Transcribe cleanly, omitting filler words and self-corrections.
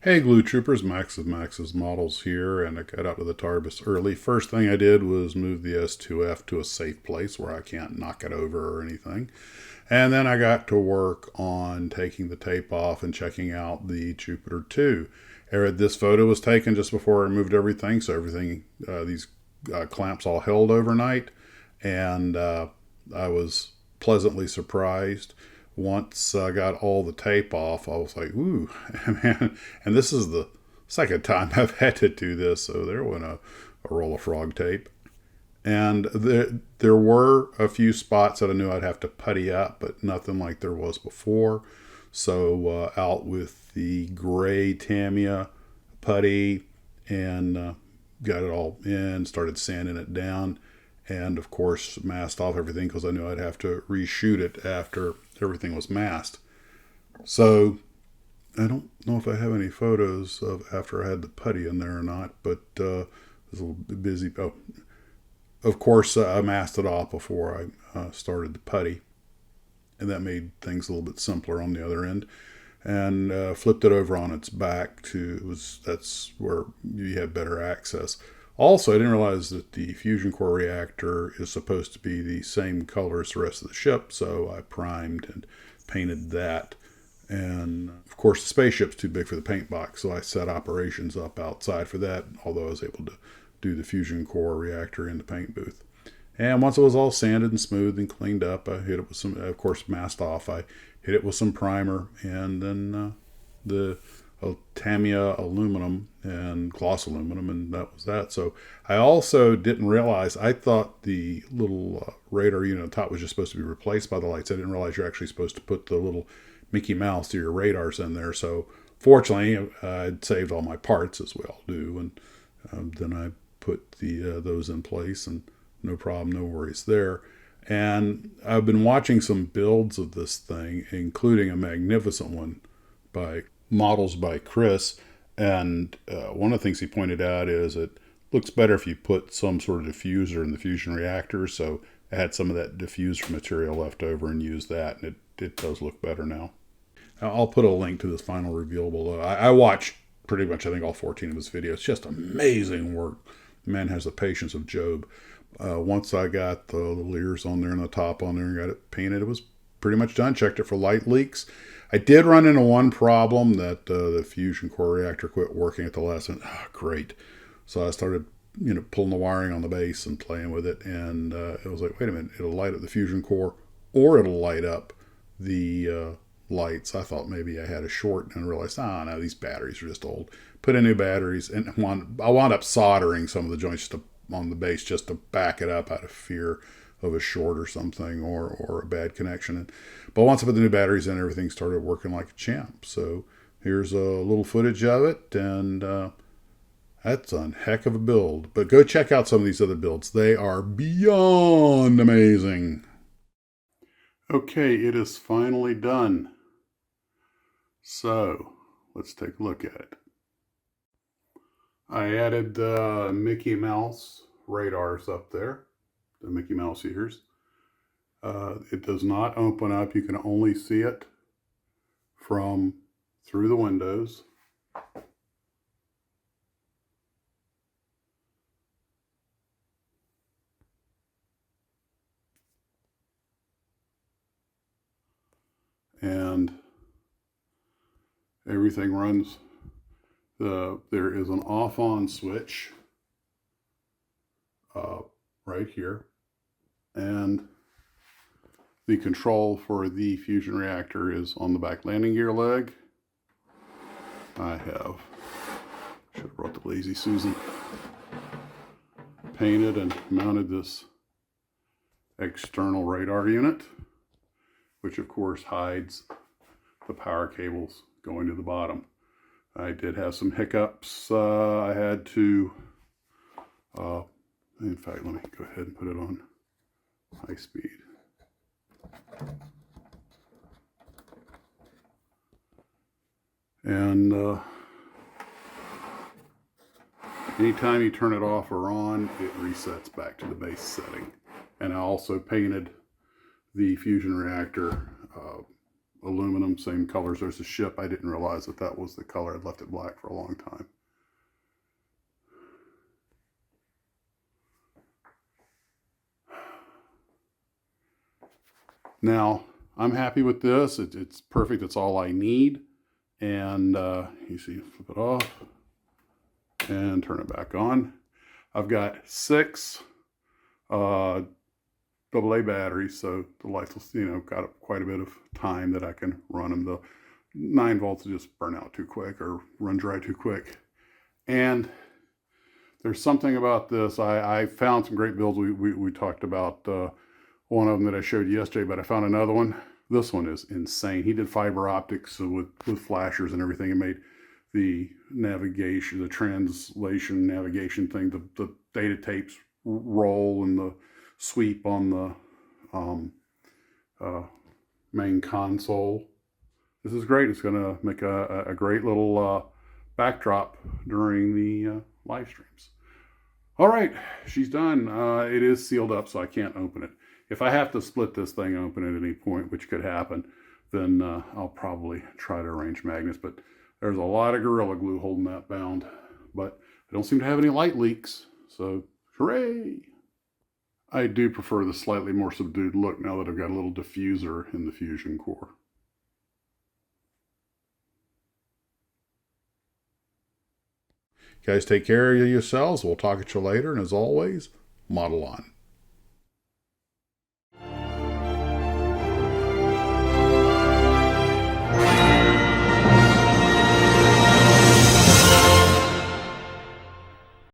Hey Glue Troopers, Max of Max's Models here, and I got out to the Tarbis early. First thing I did was move the S2F to a safe place where I can't knock it over or anything. And then I got to work on taking the tape off and checking out the Jupiter 2. This photo was taken just before I moved everything, so these clamps all held overnight, and I was pleasantly surprised. Once I got all the tape off, I was like, ooh, man. And this is the second time I've had to do this, so there went a roll of frog tape. And there were a few spots that I knew I'd have to putty up, but nothing like there was before. So out with the gray Tamiya putty and got it all in, started sanding it down, and of course masked off everything because I knew I'd have to reshoot it after everything was masked. So I don't know if I have any photos of after I had the putty in there or not, but I was a little bit busy. Oh, of course, I masked it off before I started the putty, and that made things a little bit simpler on the other end. And flipped it over on its back that's where you have better access. Also, I didn't realize that the fusion core reactor is supposed to be the same color as the rest of the ship, so I primed and painted that. And of course, the spaceship's too big for the paint box, so I set operations up outside for that, although I was able to do the fusion core reactor in the paint booth. And once it was all sanded and smooth and cleaned up, I hit it with some, of course, masked off. I hit it with some primer, and then the Tamiya aluminum and gloss aluminum, and that was that. So I also didn't realize, I thought the little radar unit on top was just supposed to be replaced by the lights. I didn't realize you're actually supposed to put the little Mickey Mouse to your radars in there. So fortunately, I'd saved all my parts, as we all do, and then I put those in place, and no problem, no worries there. And I've been watching some builds of this thing, including a magnificent one by models by Chris. And one of the things he pointed out is it looks better if you put some sort of diffuser in the fusion reactor. So I had some of that diffused material left over and used that, and it does look better now. I'll put a link to this final reveal below. I watched pretty much, I think, all 14 of his videos. Just amazing work. The man has the patience of Job. Once I got the little ears on there and the top on there and got it painted, it was pretty much done. Checked it for light leaks. I did run into one problem that the fusion core reactor quit working at the last minute. Oh, great. So I started, pulling the wiring on the base and playing with it, and it was like, wait a minute, it'll light up the fusion core, or it'll light up the lights. I thought maybe I had a short and realized, no, these batteries are just old. Put in new batteries, and I wound up soldering some of the joints on the base just to back it up out of fear of a short or something, or a bad connection. But once I put the new batteries in, everything started working like a champ. So here's a little footage of it, and that's a heck of a build. But go check out some of these other builds. They are beyond amazing. Okay, it is finally done. So let's take a look at it. I added Mickey Mouse radars up there, the Mickey Mouse ears. It does not open up. You can only see it from through the windows. And everything runs. There is an off-on switch right here, and the control for the fusion reactor is on the back landing gear leg. Should have brought the Lazy Susan, painted and mounted this external radar unit, which of course hides the power cables going to the bottom. I did have some hiccups. I had to, in fact, let me go ahead and put it on high speed. And anytime you turn it off or on, it resets back to the base setting. And I also painted the fusion reactor aluminum, same colors as the ship. I didn't realize that that was the color. I'd left it black for a long time. Now, I'm happy with this. It's perfect. It's all I need. And you see, flip it off and turn it back on. I've got 6 AA batteries, so the lights will, got quite a bit of time that I can run them. The 9 volts will just burn out too quick or run dry too quick. And there's something about this. I found some great builds. We talked about one of them that I showed you yesterday, but I found another one. This one is insane. He did fiber optics with flashers and everything, and made the navigation, the translation navigation thing, the data tapes roll and the sweep on the main console. This is great. It's going to make a great little backdrop during the live streams. All right, she's done. It is sealed up, so I can't open it. If I have to split this thing open at any point, which could happen, then I'll probably try to arrange magnets. But there's a lot of Gorilla Glue holding that bound. But I don't seem to have any light leaks, so hooray! I do prefer the slightly more subdued look now that I've got a little diffuser in the fusion core. Guys, take care of yourselves. We'll talk at you later. And as always, model on.